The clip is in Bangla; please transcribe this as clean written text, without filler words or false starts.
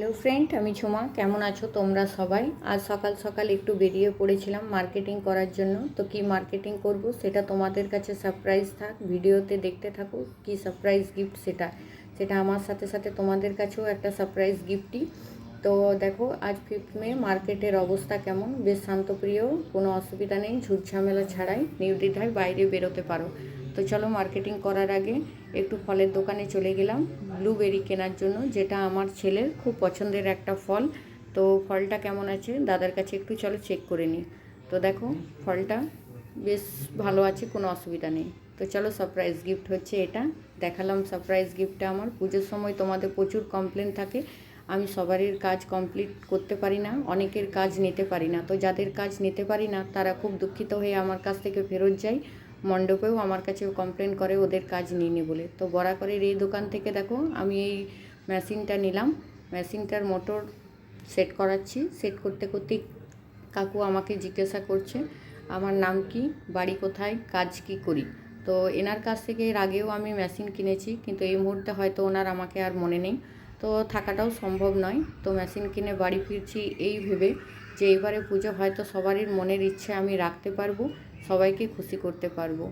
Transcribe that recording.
হ্যালো ফ্রেন্ড, আমি ঝুমা। কেমন আছো তোমরা সবাই? আজ সকাল সকাল একটু বেরিয়ে পড়েছিলাম মার্কেটিং করার জন্য। তো কি মার্কেটিং করব সেটা তোমাদের কাছে সারপ্রাইজ থাক, ভিডিওতে দেখতে থাকো। কি সারপ্রাইজ গিফট সেটা সেটা আমার সাথে সাথে তোমাদের কাছেও একটা সারপ্রাইজ গিফটই। তো দেখো, আজ 5 মে মার্কেটের অবস্থা কেমন। বেশ শান্তপ্রিয়, কোনো অসুবিধা নেই, ঝুটঝামেলা ছাড়াই নির্দ্বিধায় বাইরে বেরোতে পারো। তো চলো, মার্কেটিং করার আগে একটু ফলের দোকানে চলে গেলাম ব্লুবেরি কেনার জন্য, যেটা আমার ছেলের খুব পছন্দের একটা ফল। তো ফলটা কেমন আছে দাদার কাছে একটু চলো চেক করে নিই। তো দেখো, ফলটা বেশ ভালো আছে, কোনো অসুবিধা নেই। তো চলো, সারপ্রাইজ গিফট হচ্ছে এটা। দেখালাম সারপ্রাইজ গিফটটা। আমার পুজোর সময় তোমাদের প্রচুর কমপ্লেন থাকে, আমি সবারই কাজ কমপ্লিট করতে পারি না, অনেকের কাজ নিতে পারি না। তো যাদের কাজ নিতে পারি না তারা খুব দুঃখিত হয়ে আমার কাছ থেকে ফেরত যায়। মণ্ডপেও আমার কাছে কমপ্লেন করে ওদের কাজ নিইনি বলে। তো বরাকরের এই দোকান থেকে দেখো, আমি এই মেশিনটা নিলাম। মেশিনটার মোটর সেট করাচ্ছি। সেট করতে করতেই কাকু আমাকে জিজ্ঞাসা করছে আমার নাম কি, বাড়ি কোথায়, কাজ কি করি। তো এনার কাছ থেকে এর আগেও আমি মেশিন কিনেছি, কিন্তু এই মুহূর্তে হয়তো ওনার আমাকে আর মনে নেই। তো থাকাটাও সম্ভব নয়। তো মেশিন কিনে বাড়ি ফিরছি এই ভেবে যে এবারে পুজো হয়তো সবারই মনের ইচ্ছে আমি রাখতে পারবো, সবাইকে খুশি করতে পারবো।